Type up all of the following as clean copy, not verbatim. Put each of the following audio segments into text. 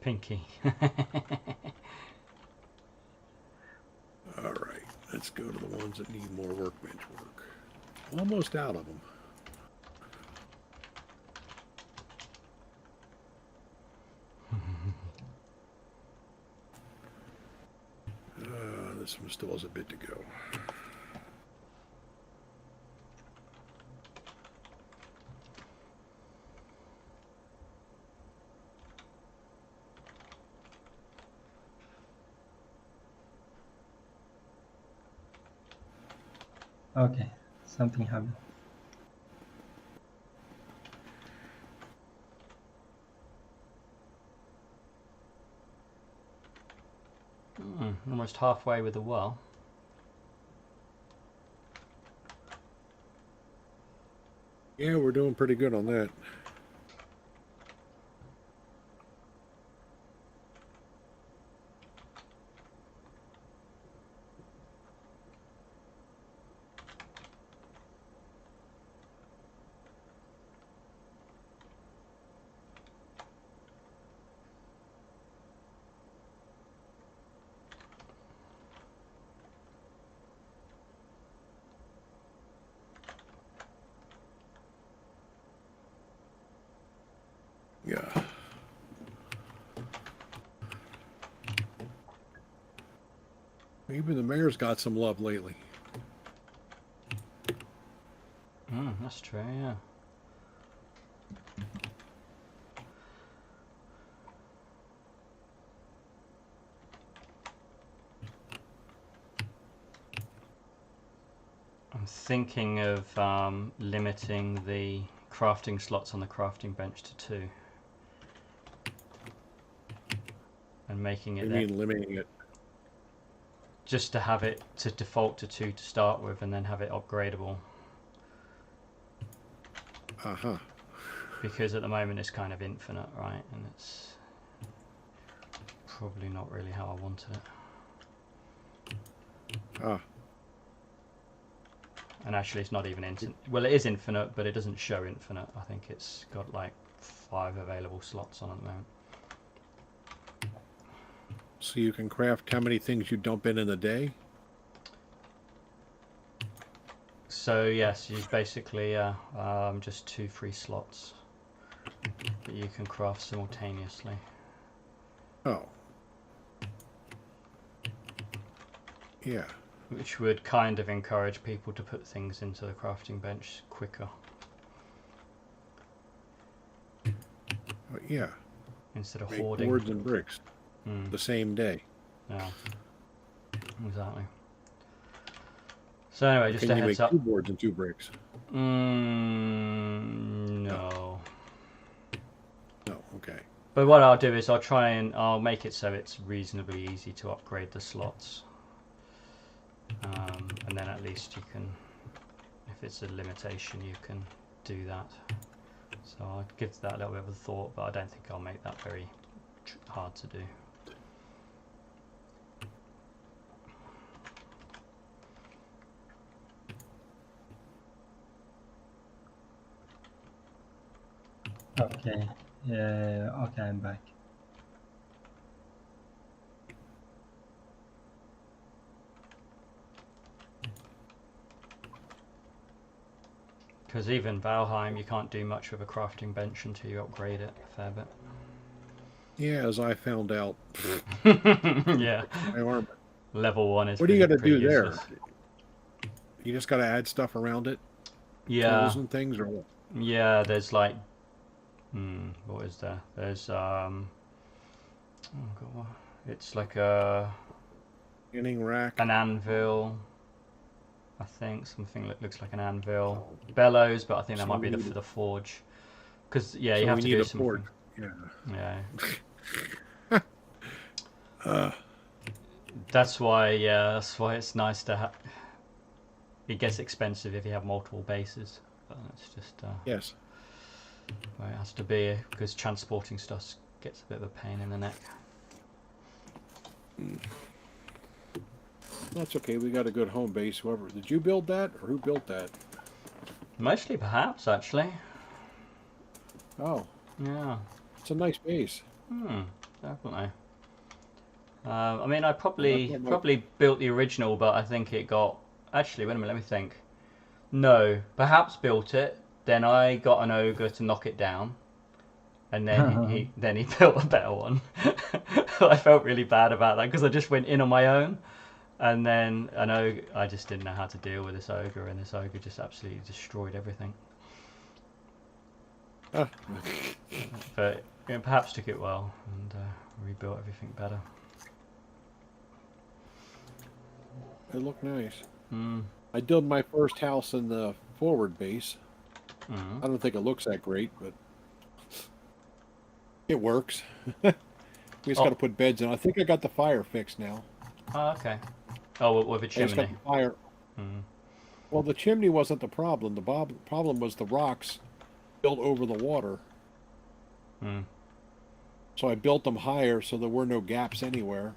Pinky. All right, let's go to the ones that need more workbench work. Almost out of them. This one still has a bit to go. Okay, something happened. Almost halfway with the well. Yeah, we're doing pretty good on that. Yeah. Even the mayor's got some love lately. That's true, yeah. I'm thinking of limiting the crafting slots on the crafting bench to 2. And making it You mean limiting it? just to have it to default to 2 to start with, and then have it upgradable. Uh-huh. Because at the moment it's kind of infinite, right? And it's probably not really how I wanted it. Ah. And actually it's not even infinite. Well, it is infinite, but it doesn't show infinite. I think it's got like 5 available slots on at the moment. So you can craft how many things you dump in a day? So yes, you basically just 2 free slots that you can craft simultaneously. Oh. Yeah. Which would kind of encourage people to put things into the crafting bench quicker. Yeah. Instead of Make hoarding. boards and bricks the same day. Yeah. Exactly. So anyway, just a heads up. Can you make 2 boards and 2 bricks? No. No, okay. But what I'll do is I'll make it so it's reasonably easy to upgrade the slots. And then at least you can, if it's a limitation, you can do that. So I'll give that a little bit of a thought, but I don't think I'll make that very hard to do. Okay, okay, I'm back. Because even Valheim, you can't do much with a crafting bench until you upgrade it a fair bit. Yeah, as I found out. Yeah. My armor. Level 1 is What do you got to do useless. there? You just got to add stuff around it? Yeah. Tools and things, or what? Yeah, there's like, what is there? There's oh god, it's like a Inning rack. an anvil. I think something that looks like an anvil. Bellows, but I think that might be for the forge. Because yeah, you have to do something. Forge. Yeah. That's why it's nice to have. It gets expensive if you have multiple bases, but that's just yes. where it has to be, because transporting stuff gets a bit of a pain in the neck. That's okay. We got a good home base. Whoever did you build that, or who built that? Mostly, perhaps, actually. Oh, Yeah. it's a nice base. definitely. I mean, I probably That's what my- probably built the original, but I think it got. Actually, wait a minute. Let me think. No, perhaps built it. Then I got an ogre to knock it down, and then he built a better one. I felt really bad about that because I just went in on my own, and then I just didn't know how to deal with this ogre, and this ogre just absolutely destroyed everything. Ah, But perhaps took it well and rebuilt everything better. it looked nice. Mm. I built my first house in the forward base. Mm. I don't think it looks that great, but it works. We just Oh. got to put beds in. I think I got the fire fixed now. Oh, okay. Oh, with a I just got chimney. the fire. Mm. Well, the chimney wasn't the problem. The problem was the rocks built over the water. Mm. So I built them higher so there were no gaps anywhere.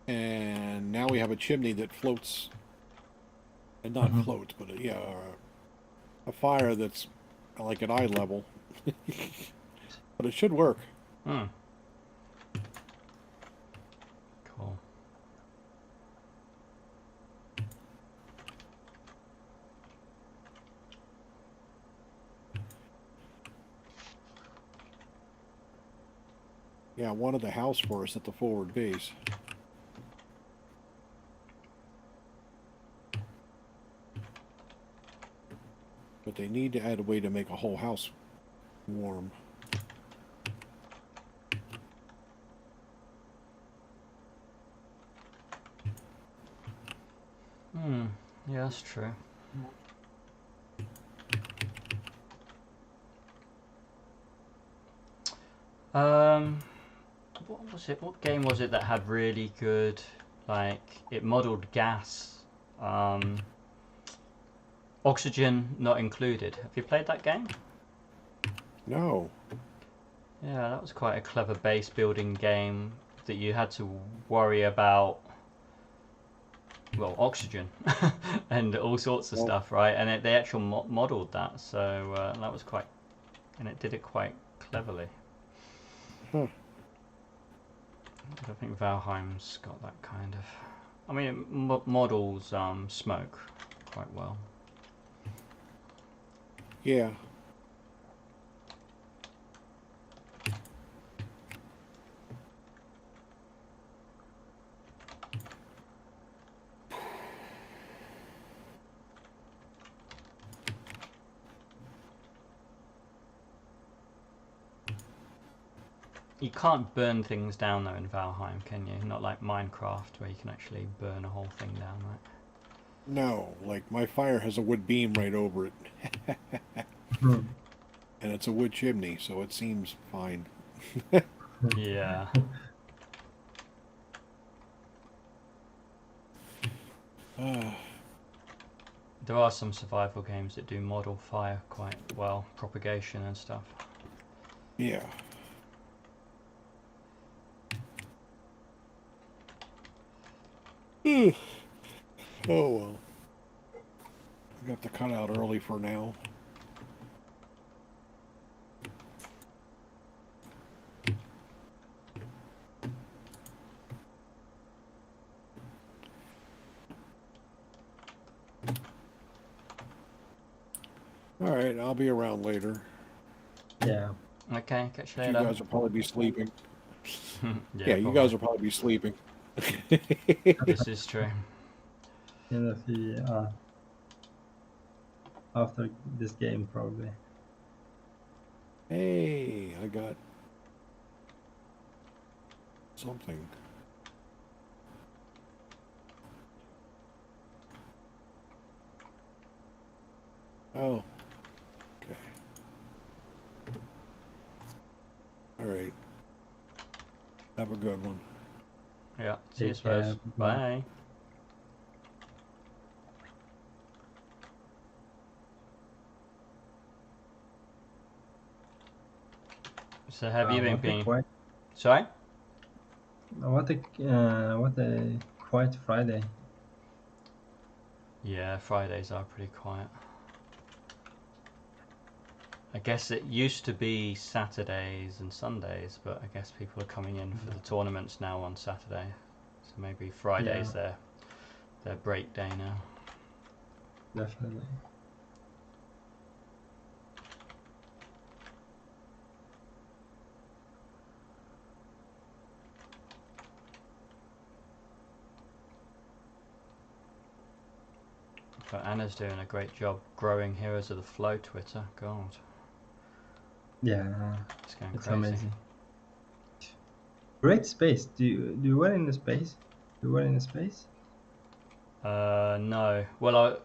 And now we have a chimney that floats, and not floats, but a fire that's like at eye level. But it should work. Mm. Cool. Yeah, I wanted the house for us at the forward base. But they need to add a way to make a whole house warm. Hmm. Yeah, that's true. What was it? What game was it that had really good, like, it modeled gas? Oxygen not included. Have you played that game? No. Yeah, that was quite a clever base building game that you had to worry about, well, oxygen and all sorts of Well- stuff, right? And they actually modeled that, so that was quite, and it did it quite cleverly. Huh. I don't think Valheim's got that kind of. I mean, it models smoke quite well. Yeah. You can't burn things down though in Valheim, can you? Not like Minecraft where you can actually burn a whole thing down, right? No, like my fire has a wood beam right over it. Hmm. And it's a wood chimney, so it seems fine. Yeah. There are some survival games that do model fire quite well, propagation and stuff. Yeah. Oh well. We have to cut out early for now. All right, I'll be around later. Yeah. Okay, catch you You later. guys will probably be sleeping. Yeah, you probably. guys will probably be sleeping. This is true. In the after this game probably. Hey, I got something. Oh. Okay. All right. Have a good one. Yeah. See you, Take care, Spurs. bye. Bye. So have you been? Sorry? What a quiet Friday. Yeah, Fridays are pretty quiet. I guess it used to be Saturdays and Sundays, but I guess people are coming in for the tournaments now on Saturday. So maybe Friday's their break day now. Definitely. But Anna's doing a great job growing Heroes of the Flow Twitter. God, Yeah, it's going it's crazy. amazing. Great space. Do you were in the space? You were in the space? No. Well,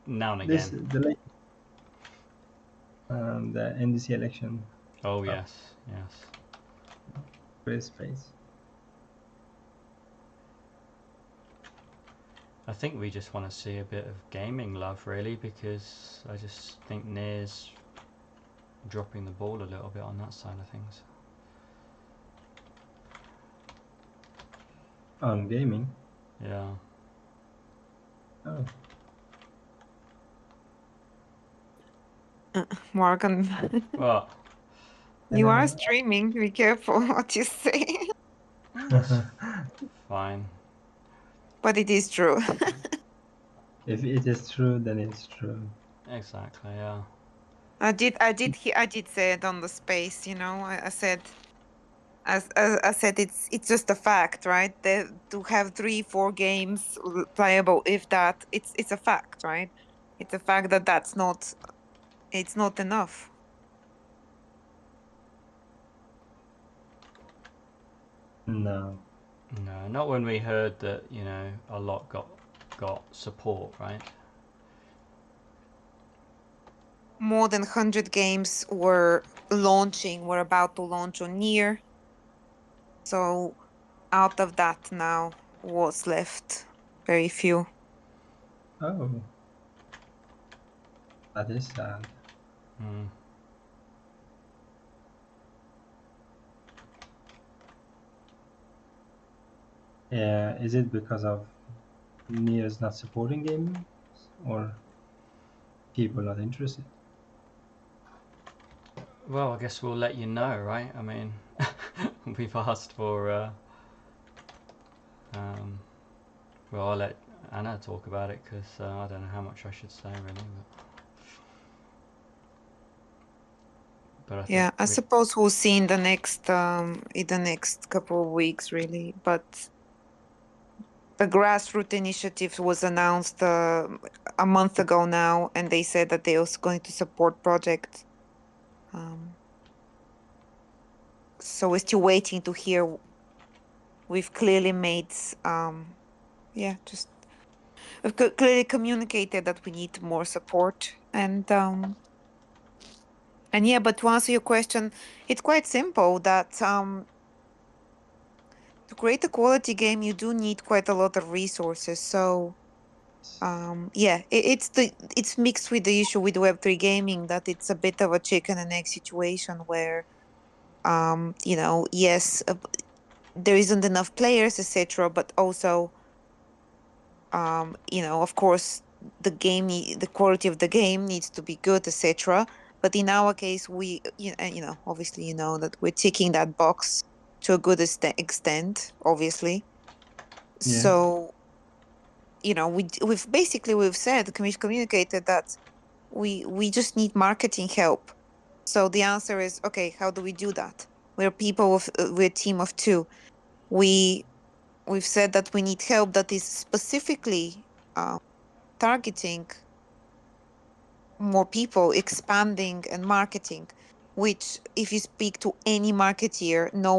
now and again. The NDC election. Oh yes, yes. Great space. I think we just want to see a bit of gaming love, really, because I just think Nier's dropping the ball a little bit on that side of things. On gaming. Yeah. Oh. Morgan, Well, you are streaming. Be careful what you say. fine. But it is true. If it is true, then it's true. Exactly. Yeah. I did say it on the space. You know, I said, I said it's just a fact, right? To have 3-4 games playable, if that, it's a fact, right? It's a fact that it's not enough. No. No, not when we heard that a lot got support, right? More than 100 games were about to launch on Nier. So out of that now was left very few. Oh. That is sad. Mm. Yeah, is it because of Nier's not supporting gaming, or people not interested? Well, I guess we'll let you know, right? I mean, we've asked for. Well, I'll let Anna talk about it because I don't know how much I should say really. But I think I suppose we'll see in the next couple of weeks, really. But the grassroots initiative was announced a month ago now, and they said that they also going to support projects. So we're still waiting to hear. We've clearly made, we've clearly communicated that we need more support, and yeah. But to answer your question, it's quite simple. That to create a quality game, you do need quite a lot of resources. So it's mixed with the issue with Web3 gaming, that it's a bit of a chicken and egg situation where yes, there isn't enough players, etc. But also of course the quality of the game needs to be good, etc. But in our case, we obviously that we're ticking that box to a good extent, obviously. Yeah. So we've said, communicated that we just need marketing help. So the answer is, okay, how do we do that? We're a team of 2. We've said that we need help that is specifically targeting more people, expanding and marketing, which if you speak to any marketeer, no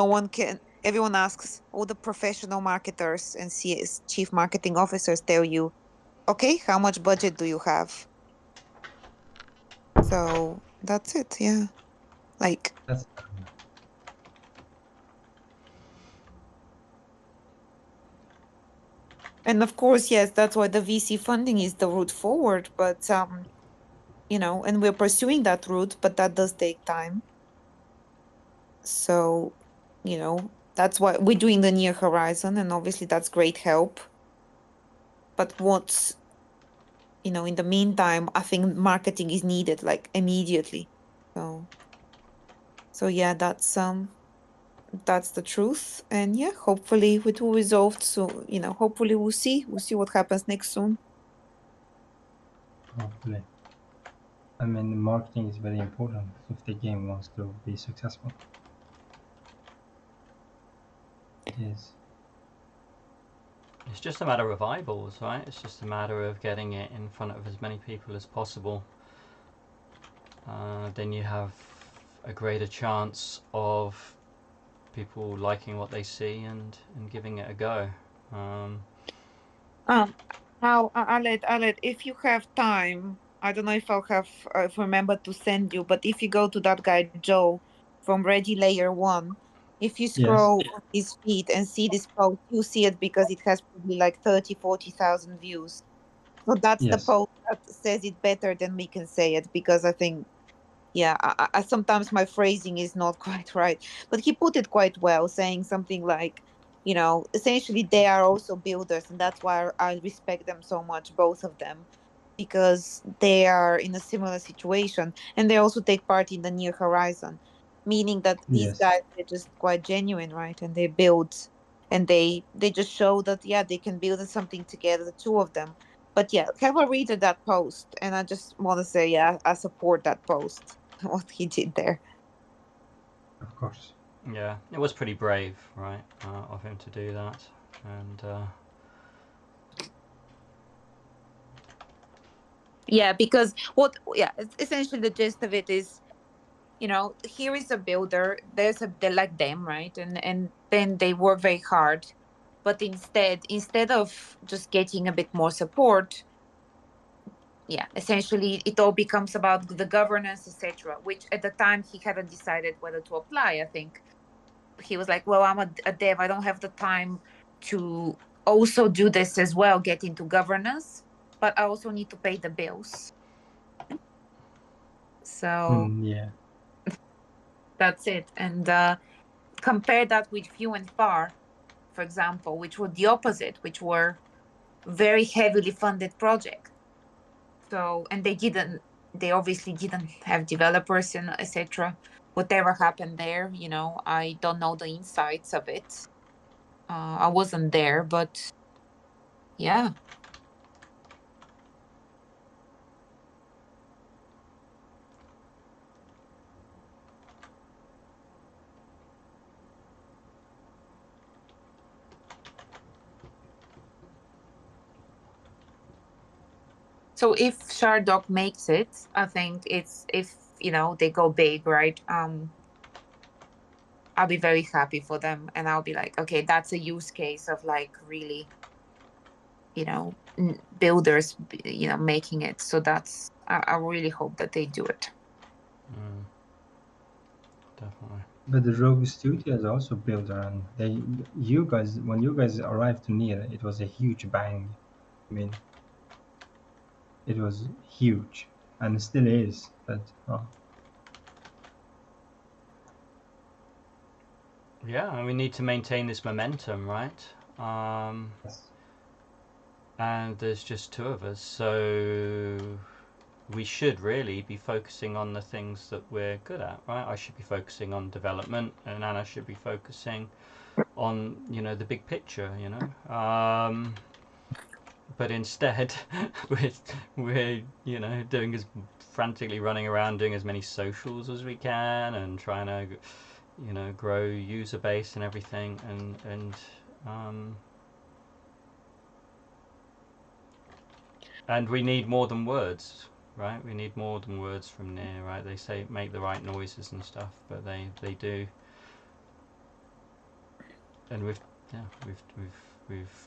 one can. Everyone asks, all the professional marketers and CS, chief marketing officers tell you, okay, how much budget do you have? So that's it. Yeah. Like, That's and of course, yes, that's why the VC funding is the route forward. But and we're pursuing that route, but that does take time. So, that's why we're doing the Near Horizon, and obviously that's great help. But in the meantime, I think marketing is needed like immediately. So yeah, that's the truth. And yeah, hopefully it will resolve. So hopefully we'll see what happens next soon. Hopefully. I mean, marketing is very important if the game wants to be successful. It is. It's just a matter of eyeballs, right? It's just a matter of getting it in front of as many people as possible. Then you have a greater chance of people liking what they see and giving it a go. Now, Aled, if you have time, I don't know if if I remember to send you, but if you go to that guy Joe from Ready Layer One, if you Yes. scroll on his feed and see this post, you see it because it has probably like 30,000-40,000 views. So that's the Yes. post that says it better than we can say it, because I think, yeah, I sometimes my phrasing is not quite right, but he put it quite well, saying something like, essentially they are also builders, and that's why I respect them so much, both of them, because they are in a similar situation and they also take part in the Near Horizon, meaning that these Yes. guys are just quite genuine, right? And they build, and they just show that, yeah, they can build something together, the two of them. But yeah, have a read of that post, and I just want to say, yeah, I support that post. What he did there. Of course. Yeah, it was pretty brave, right, of him to do that. And Yeah, because essentially the gist of it is, here is a builder, they're like them, right? And then they work very hard, but instead of just getting a bit more support, yeah, essentially it all becomes about the governance, etc., which at the time he hadn't decided whether to apply. I think he was like, well, I'm a dev, I don't have the time to also do this as well, get into governance, but I also need to pay the bills. So Yeah. that's it. And compare that with Few and Far, for example, which were the opposite, which were very heavily funded projects. So, and they obviously didn't have developers and etc. Whatever happened there, I don't know the insights of it. I wasn't there, but yeah. So if Shardog makes it, I think it's if they go big, right? I'll be very happy for them, and I'll be like, okay, that's a use case of like really, builders, making it. So I really hope that they do it. definitely. But the Rogue Studio is also builder, and when you guys arrived to Nier, it was a huge bang. I mean, it was huge, and it still is. But Yeah, and we need to maintain this momentum, right? yes. And there's just two of us, so we should really be focusing on the things that we're good at, right? I should be focusing on development, and Anna should be focusing on the big picture, but instead we're doing as frantically running around doing as many socials as we can and trying to grow user base and everything, and we need more than words, right? We need more than words from Nier, right? They say make the right noises and stuff, but they do. And we've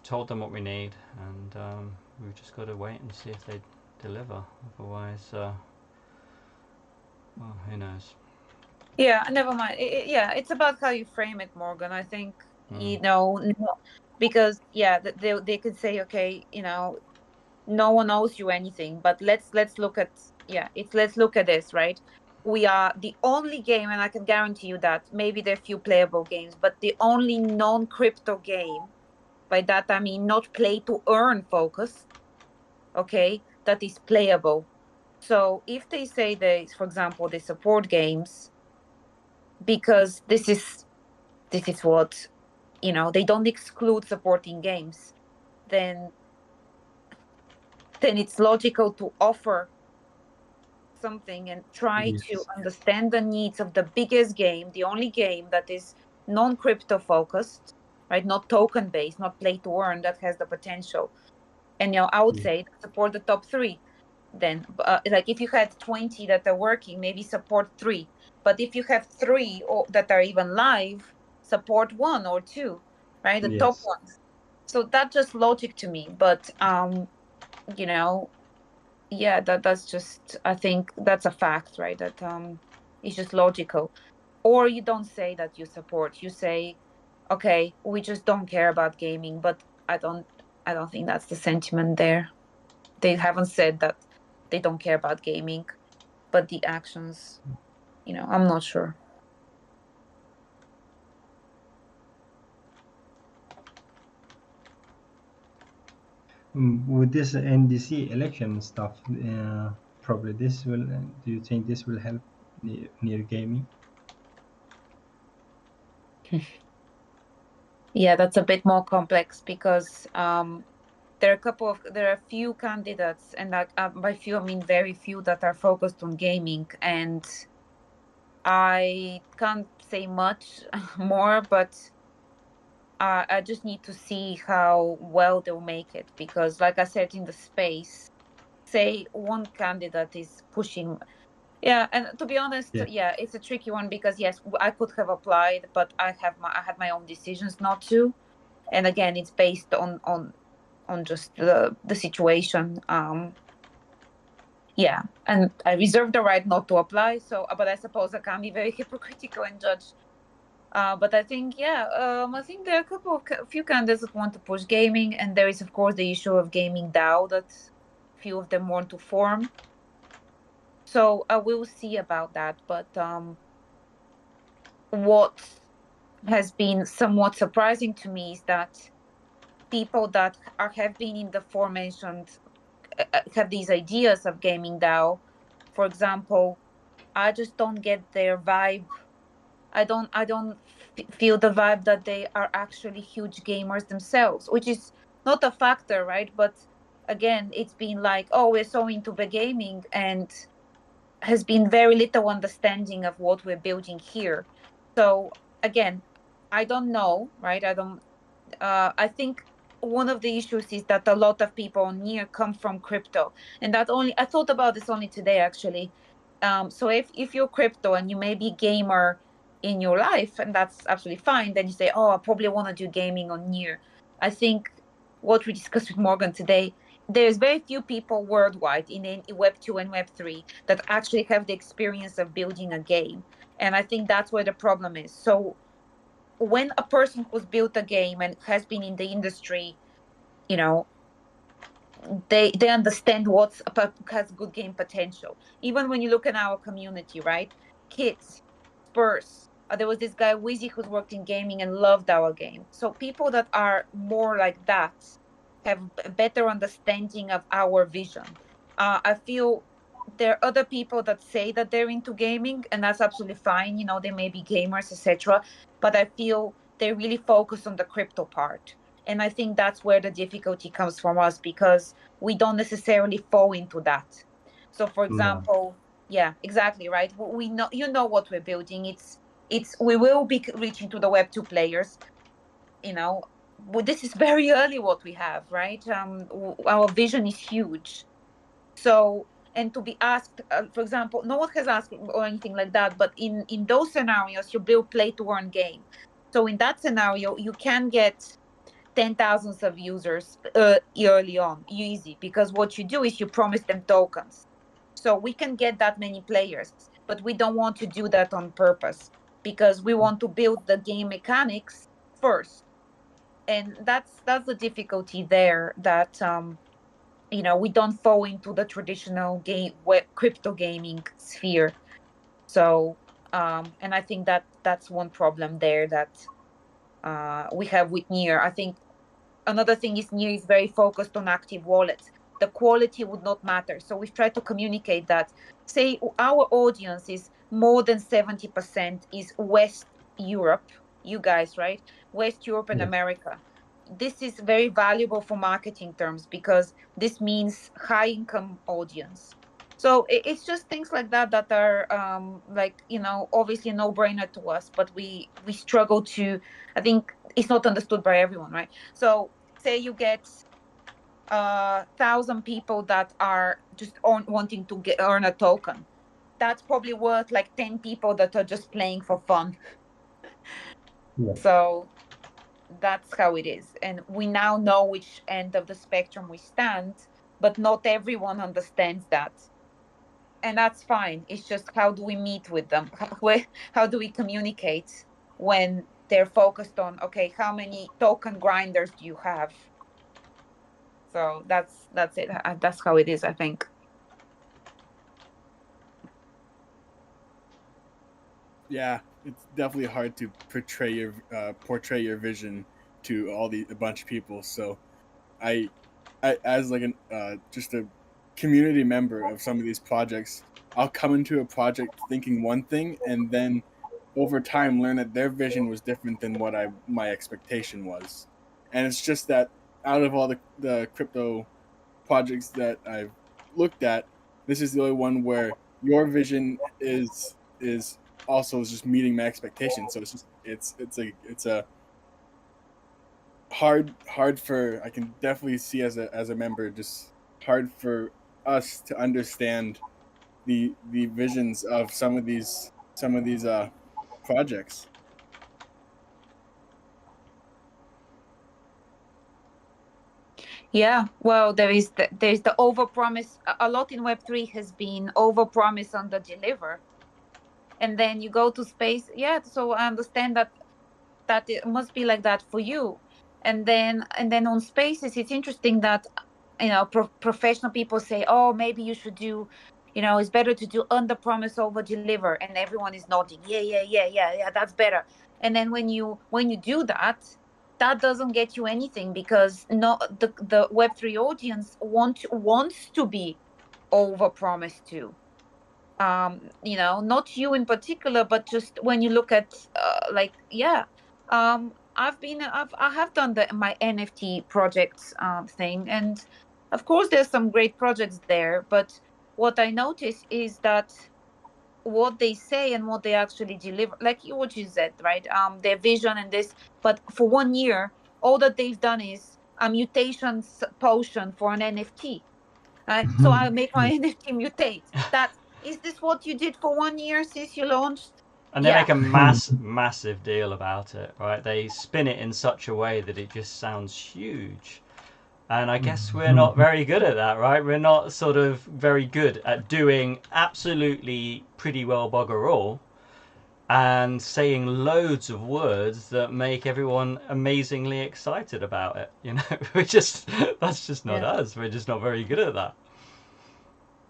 told them what we need, and we've just got to wait and see if they deliver. Otherwise, well, who knows? Yeah, never mind. Yeah, it's about how you frame it, Morgan. I think because yeah, they could say, okay, no one owes you anything, but let's look at let's look at this, right? We are the only game, and I can guarantee you that maybe there are few playable games, but the only non-crypto game. By that I mean not play to earn focus, okay, that is playable. So if they say they, for example, they support games because this is what, they don't exclude supporting games, then it's logical to offer something and try to Yes. understand the needs of the biggest game, the only game that is non-crypto focused, right? Not token based, not play to earn, that has the potential. And I would Yeah. say support the top 3. Then like if you had 20 that are working, maybe support 3. But if you have 3 or that are even live, support 1 or 2, right? The top Yes. ones. So that's just logic to me. But you know yeah, that's just, I think that's a fact, right? That it's just logical. Or you don't say that you support, you say, okay, we just don't care about gaming. But I don't think that's the sentiment there. They haven't said that they don't care about gaming, but the actions, I'm not sure. With this NDC election stuff, probably this will. Do you think this will help near gaming? Yeah, that's a bit more complex because there are a few candidates, and by few I mean very few, that are focused on gaming, and I can't say much more, but I just need to see how well they'll make it, because, like I said, in the space, say one candidate is pushing. Yeah, and to be honest, Yeah. yeah, it's a tricky one because yes, I could have applied, but I had my own decisions not to, and again, it's based on just the situation. Yeah, and I reserve the right not to apply. So, but I suppose I can be very hypocritical and judge. But I think, yeah, I think there are a few candidates that want to push gaming, and there is of course the issue of gaming DAO that few of them want to form. So I will see about that. But what has been somewhat surprising to me is that people that have been in the aforementioned have these ideas of gaming DAO. For example, I just don't get their vibe. I don't feel the vibe that they are actually huge gamers themselves, which is not a factor, right? But again, it's been like, oh, we're so into the gaming, and has been very little understanding of what we're building here. So again, I don't know, right? I think one of the issues is that a lot of people on Near come from crypto, and that only I thought about this only today actually. So if you're crypto and you may be gamer in your life, and that's absolutely fine, then you say, oh, I probably want to do gaming on Near. I think what we discussed with Morgan today, there's very few people worldwide in Web 2 and Web 3 that actually have the experience of building a game, and I think that's where the problem is. So when a person who's built a game and has been in the industry, you know, they understand has good game potential. Even when you look at our community, right? Kids, Spurs. There was this guy Wizzy who's worked in gaming and loved our game. So people that are more like that have a better understanding of our vision. I feel there are other people that say that they're into gaming, and that's absolutely fine. They may be gamers, etc. But I feel they really focus on the crypto part. And I think that's where the difficulty comes from us, because we don't necessarily fall into that. So, for No. example, yeah, exactly, right. We know, what we're building. We will be reaching to the Web 2 players. You know, this is very early what we have, right? Our vision is huge. So, and to be asked, for example, no one has asked or anything like that, but in those scenarios, you build play to earn game. So in that scenario, you can get 10,000s of users early on, easy, because what you do is you promise them tokens. So we can get that many players, but we don't want to do that on purpose, because we want to build the game mechanics first. And that's the difficulty there, that we don't fall into the traditional crypto gaming sphere. So and I think that's one problem there that we have with Near. I think another thing is Near is very focused on active wallets. the quality would not matter. So we've tried to communicate that, say our audience is more than 70% is West Europe, you guys, right? West Europe and Yeah. America. This is very valuable for marketing terms because this means high income audience. So it's just things like that that are like, you know, obviously no brainer to us, but we struggle to, I think it's not understood by everyone, right? So say you get 1,000 people that are just wanting to earn a token. That's probably worth like 10 people that are just playing for fun. Yeah. So that's how it is. And we now know which end of the spectrum we stand, but not everyone understands that. And that's fine. It's just how do we meet with them? How do we communicate when they're focused on, okay, how many token grinders do you have? So that's it. That's how it is, I think. Yeah, it's definitely hard to portray your vision to a bunch of people. So, I as like just a community member of some of these projects, I'll come into a project thinking one thing, and then over time learn that their vision was different than what my expectation was. And it's just that out of all the crypto projects that I've looked at, this is the only one where your vision is also just meeting my expectations. So it's a hard for, I can definitely see as a member, just hard for us to understand the visions of some of these projects. Yeah, well, there's the overpromise. A lot in Web3 has been overpromise under deliver, and then you go to space. Yeah, so I understand that it must be like that for you. And then on spaces, it's interesting that, you know, professional people say, oh, maybe you should do, you know, it's better to do under promise over deliver, and everyone is nodding, yeah, that's better. And then when you do that, that doesn't get you anything, because no, the Web3 audience wants to be over promised to. You know, not you in particular, but just when you look at like, yeah, I have done my NFT projects thing, and of course there's some great projects there, but what I notice is that what they say and what they actually deliver, like what you said, right? Their vision and this, but for 1 year all that they've done is a mutations potion for an NFT. So I make my NFT mutate. That is this what you did for 1 year since you launched? And they Yeah. make a massive deal about it, right? They spin it in such a way that it just sounds huge. And I guess we're not very good at that, right? We're not sort of very good at doing absolutely pretty well bugger all and saying loads of words that make everyone amazingly excited about it. You know, that's just not us. We're just not very good at that.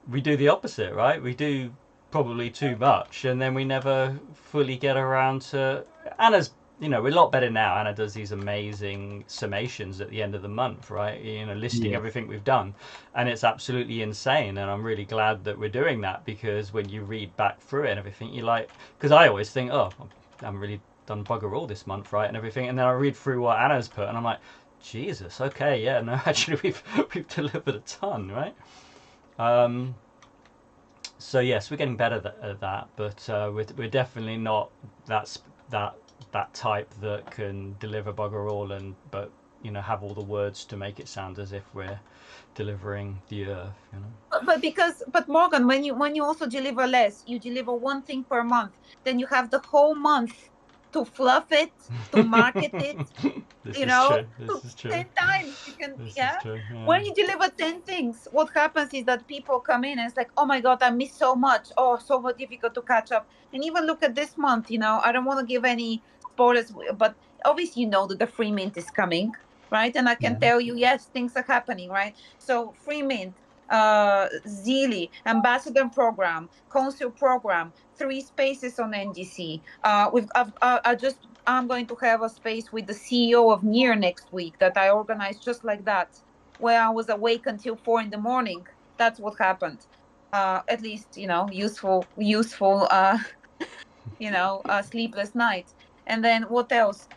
We do the opposite, right? We do probably too much, and then we never fully get around to. Anna's, you know, we're a lot better now. Anna does these amazing summations at the end of the month, right? You know, listing everything we've done, and it's absolutely insane. And I'm really glad that we're doing that, because when you read back through it and everything, you like, because I always think, oh, I haven't really done bugger all this month, right, and everything, and then I read through what Anna's put, and I'm like, Jesus, okay, yeah, no, actually we've delivered a ton, right? So yes, we're getting better at that, but we're definitely not that type that can deliver bugger all, but you know, have all the words to make it sound as if we're delivering the earth, you know. But Morgan, when you also deliver less, you deliver one thing per month, then you have the whole month to fluff it, to market it. This you is know, true. This is true. 10 times you can. This Yeah. is true, yeah. When you deliver 10 things, what happens is that people come in and it's like, oh my god, I missed so much. Oh, so difficult to catch up. And even look at this month, you know, I don't want to give any spoilers, but obviously you know that the free mint is coming, right? And I can tell you, yes, things are happening, right? So free mint, Zeely, ambassador program, consul program, 3 spaces on NDC. I'm going to have a space with the CEO of Near next week that I organized just like that. where I was awake until 4 in the morning. That's what happened. At least, useful, sleepless nights. And then what else?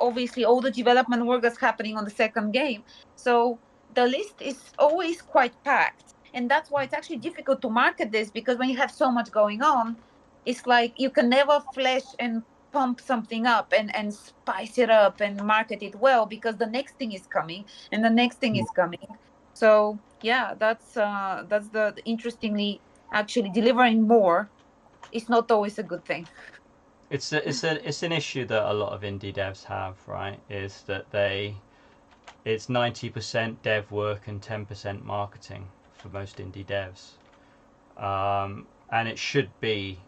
Obviously all the development work that's happening on the second game. So the list is always quite packed. And that's why it's actually difficult to market this, because when you have so much going on, it's like you can never flesh and pump something up and spice it up and market it well, because the next thing is coming and the next thing is coming. So yeah, that's the interestingly, actually delivering more is not always a good thing. It's an issue that a lot of indie devs have, right? Is that it's 90% dev work and 10% marketing for most indie devs, and it should be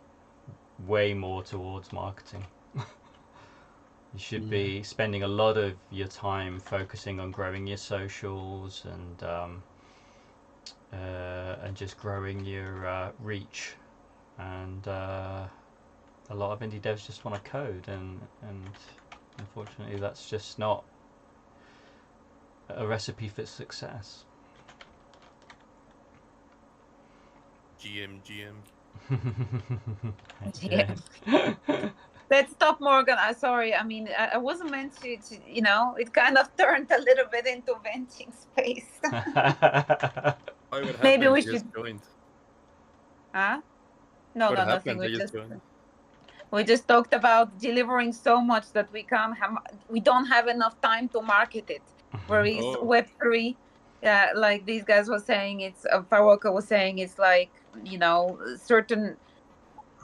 way more towards marketing. You should be spending a lot of your time focusing on growing your socials and just growing your reach. And a lot of indie devs just want to code, and unfortunately that's just not a recipe for success. GM. Yeah. Let's stop, Morgan. Sorry. I mean, I wasn't meant to, it kind of turned a little bit into venting space. Maybe we should. Joined. Huh? No, What no, happened? nothing. They just joined. We just talked about delivering so much that we don't have enough time to market it. Whereas Web3, like these guys were saying, it's Farwalker was saying, it's like, certain,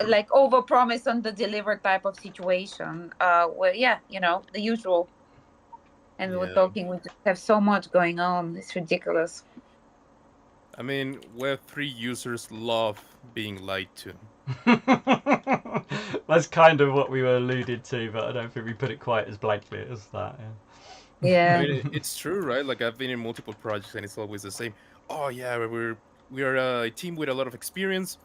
like overpromise on the deliver type of situation. Where the usual. And we're talking, we just have so much going on. It's ridiculous. I mean, Web3 users love being lied to. That's kind of what we were alluded to, but I don't think we put it quite as blankly as that. Yeah. I mean, it's true, right? Like I've been in multiple projects, and it's always the same. Oh yeah, we are a team with a lot of experience.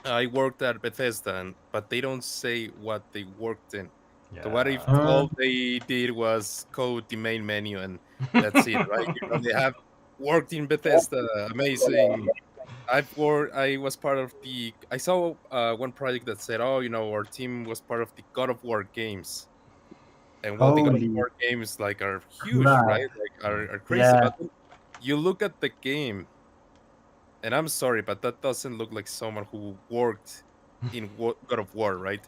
I worked at Bethesda, but they don't say what they worked in. Yeah. So what if all they did was code the main menu and that's it, right? They have worked in Bethesda, amazing. I was part of I saw one project that said, our team was part of the God of War games. And the God of War games are huge, right? Like are crazy. Yeah. But you look at the game, and I'm sorry, but that doesn't look like someone who worked in God of War, right?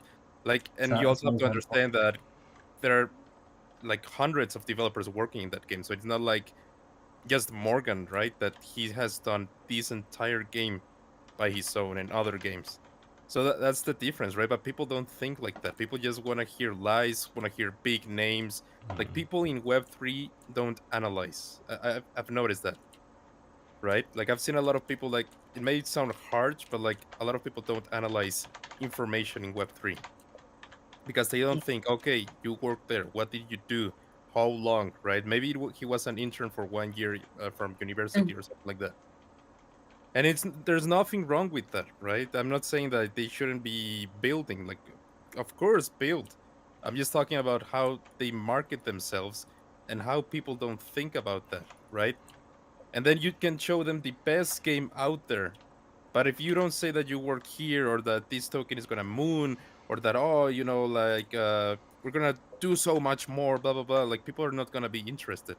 Like, and you also have to understand that there are like hundreds of developers working in that game, so it's not like just Morgan, right? That he has done this entire game by his own and other games. So that's the difference, right? But people don't think like that. People just want to hear lies, want to hear big names. Like people in Web3 don't analyze. I've noticed that, right? Like I've seen a lot of people, like, it may sound harsh, but like a lot of people don't analyze information in Web3 because they don't think, okay, you worked there. What did you do? How long, right? Maybe he was an intern for 1 year from university or something like that. And there's nothing wrong with that, right? I'm not saying that they shouldn't be building. Like, of course, build. I'm just talking about how they market themselves and how people don't think about that, right? And then you can show them the best game out there. But if you don't say that you work here or that this token is gonna moon or that, we're gonna do so much more, blah, blah, blah, like people are not gonna be interested.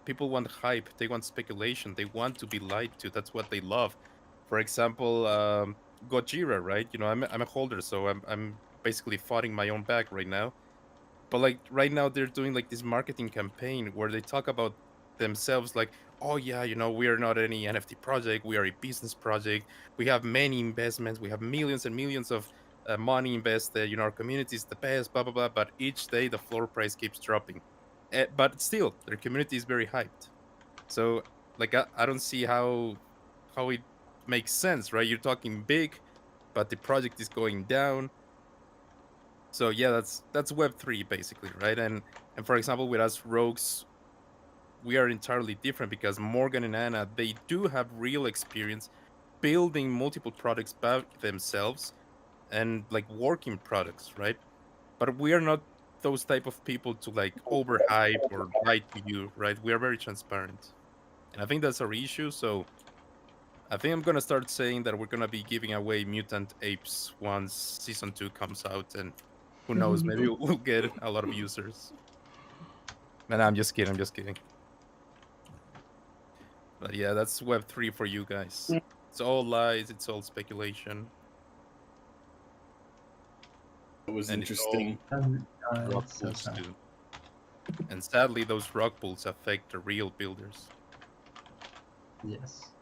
People want hype, they want speculation, they want to be lied to. That's what they love. For example, Gojira, right? I'm a holder, so I'm basically fighting my own back right now. But like right now they're doing like this marketing campaign where they talk about themselves like, oh yeah, we are not any NFT project, we are a business project, we have many investments, we have millions and millions of money invested, our community is the best, blah blah blah. But each day the floor price keeps dropping. But still, their community is very hyped. So, like, I don't see how it makes sense, right? You're talking big, but the project is going down. So yeah, that's Web3 basically, right? And for example, with us rogues, we are entirely different because Morgan and Anna, they do have real experience building multiple products by themselves and like working products, right? But we are not those type of people to like overhype or lie to you, right? We are very transparent, and I think that's our issue. So I think I'm gonna start saying that we're gonna be giving away mutant apes once season 2 comes out, and who knows, maybe we'll get a lot of users. No, I'm just kidding. I'm just kidding. But yeah, that's Web3 for you guys. It's all lies. It's all speculation. That was And it's interesting. Rock It's so pools sad. too. And sadly, those rock pools affect the real builders. Yes.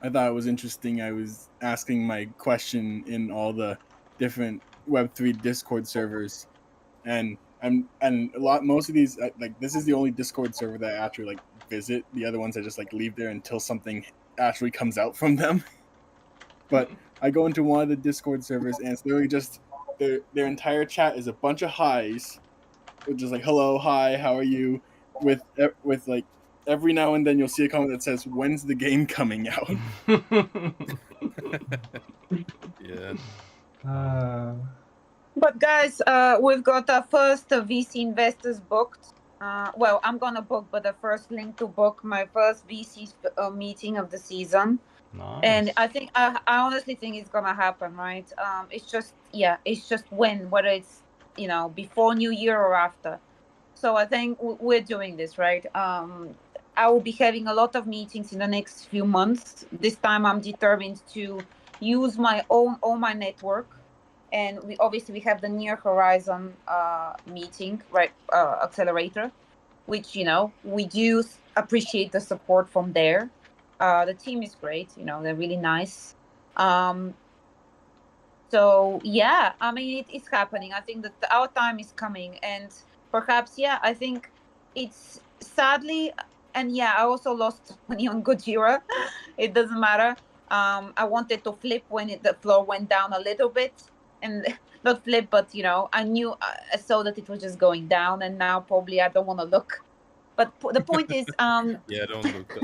I thought it was interesting. I was asking my question in all the different Web3 Discord servers, and most of these like this is the only Discord server that I actually like visit. The other ones I just like leave there until something actually comes out from them. But I go into one of the Discord servers and it's literally just their entire chat is a bunch of highs, which is like hello, hi, how are you, with like every now and then you'll see a comment that says when's the game coming out. Yeah. But guys, we've got our first VC investors booked. Well, I'm gonna book, but the first link to book my first VC meeting of the season. Nice. And I think I honestly think it's gonna happen, right? It's just when, whether it's before New Year or after. So I think we're doing this right. I will be having a lot of meetings in the next few months. This time I'm determined to use all my network, and we have the Near Horizon meeting, right? Accelerator, which we do appreciate the support from there. The team is great, they're really nice. So yeah, I mean it's happening. I think that our time is coming, and perhaps I think it's sadly, and I also lost money on Gojira. It doesn't matter. I wanted to flip when the floor went down a little bit, and not flip, but I saw that it was just going down, and now probably I don't want to look. But the point is, Yeah, don't look.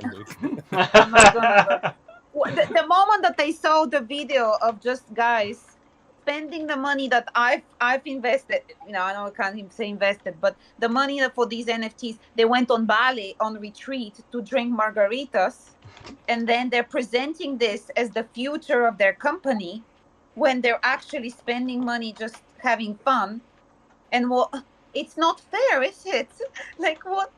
I'm not gonna look. The moment that I saw the video of just guys spending the money that I've invested, I know I can't even say invested, but the money for these NFTs, they went on Bali on retreat to drink margaritas, and then they're presenting this as the future of their company when they're actually spending money just having fun. And it's not fair, is it? Like what?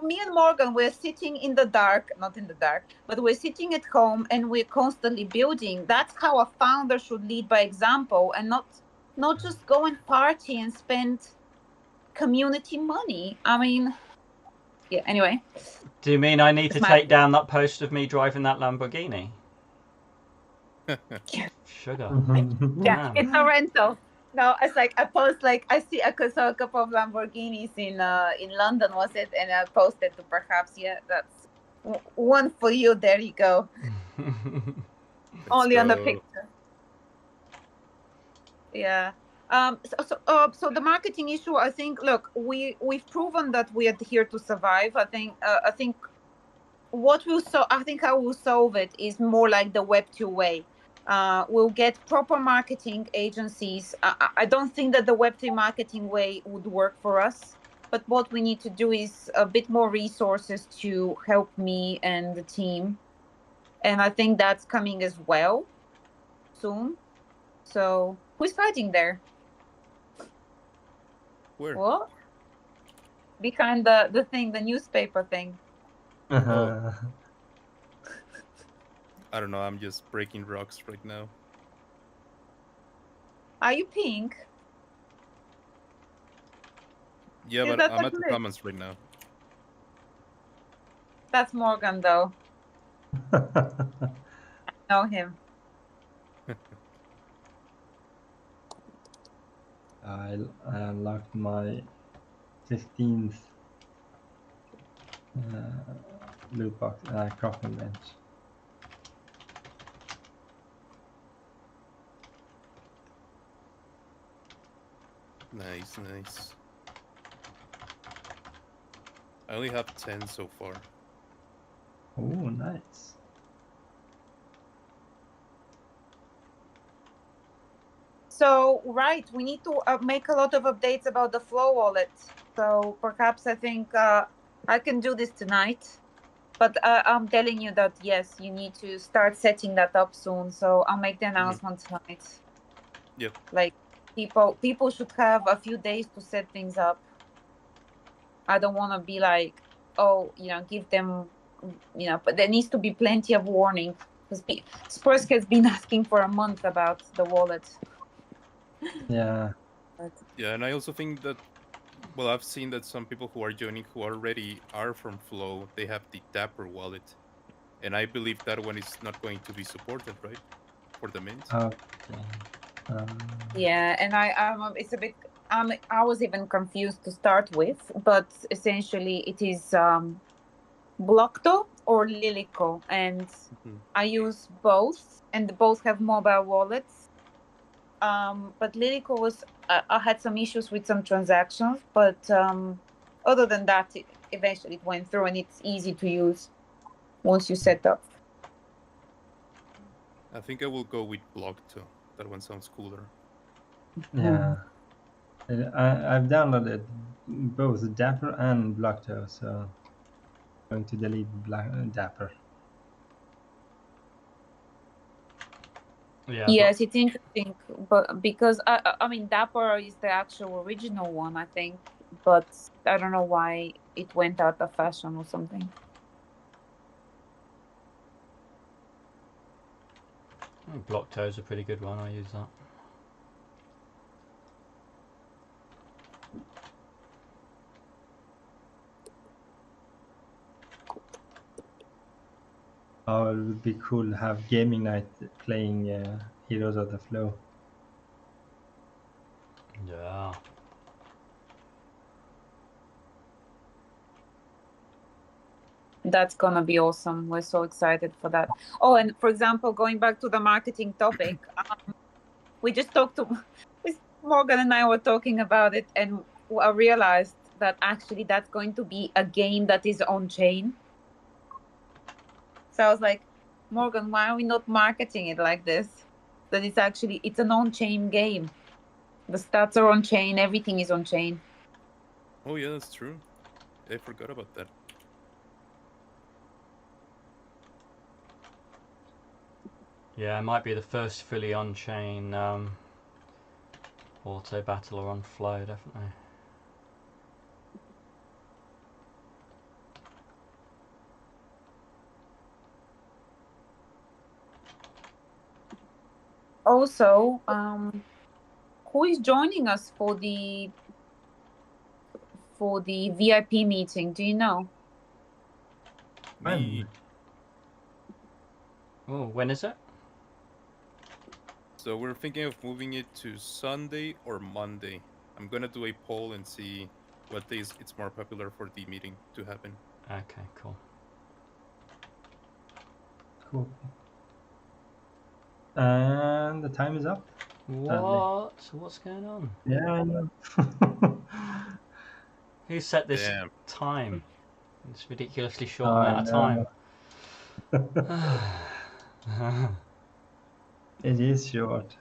Me and Morgan, we're sitting in the dark, not in the dark, but we're sitting at home and we're constantly building. That's how a founder should lead by example, and not just go and party and spend community money. I mean, anyway. Do you mean I need to take down that post of me driving that Lamborghini? Sugar. Yeah, it's a rental. No, it's like I post I saw a couple of Lamborghinis in London, was it? And I posted to perhaps that's one for you. There you go. Only on the picture. Yeah. So the marketing issue, I think. Look, we've proven that we are here to survive. I think how we'll solve it is more like the Web2 way. We'll get proper marketing agencies. I don't think that the Web3 marketing way would work for us, but what we need to do is a bit more resources to help me and the team. And I think that's coming as well soon. So who's fighting there? Where? What? Behind the thing, the newspaper thing. Oh. I don't know, I'm just breaking rocks right now. Are you pink? Yeah, but I'm at the comments right now. That's Morgan, though. I know him. I unlocked my 15th loot box, crafting bench. Nice. I only have 10 so far. Oh, nice. So, right, we need to make a lot of updates about the Flow wallet. So perhaps I think I can do this tonight. But I'm telling you that yes, you need to start setting that up soon. So I'll make the announcement tonight. Yep. Like people should have a few days to set things up. I don't want to be like, oh, give them, but there needs to be plenty of warning because Spurs has been asking for a month about the wallet. Yeah. Yeah, and I also think that, well, I've seen that some people who are joining who already are from Flow, they have the Dapper wallet. And I believe that one is not going to be supported, right? For the mint. Okay. Yeah, and it's a bit. I was even confused to start with, but essentially it is Blockto or Lilico, and I use both, and both have mobile wallets. But Lilico was I had some issues with some transactions, but other than that, eventually it went through, and it's easy to use once you set up. I think I will go with Blockto. That one sounds cooler. Yeah. I've downloaded both Dapper and Blockto, so I'm going to delete Dapper. Yeah. Yes, it's interesting, but because I mean Dapper is the actual original one, I think, but I don't know why it went out of fashion or something. Blockto is a pretty good one. I use that. Oh, it would be cool to have gaming night playing Heroes of the Flow. Yeah. That's gonna be awesome. We're so excited for that. Oh, and for example, going back to the marketing topic, we just talked to Morgan and I were talking about it, and I realized that actually that's going to be a game that is on chain. So I was like, Morgan, why are we not marketing it like this? That it's an on-chain game. The stats are on chain, everything is on chain. Oh yeah, that's true. I forgot about that. Yeah, it might be the first fully on-chain auto battler on Flow, definitely. Also, who is joining us for the VIP meeting? Do you know? Me. Oh, when is it? So we're thinking of moving it to Sunday or Monday. I'm gonna do a poll and see what days it's more popular for the meeting to happen. Okay, cool. Cool. And the time is up. What? What's going on? Yeah, I know. Who set this Damn. time? This ridiculously short amount of time. It is short.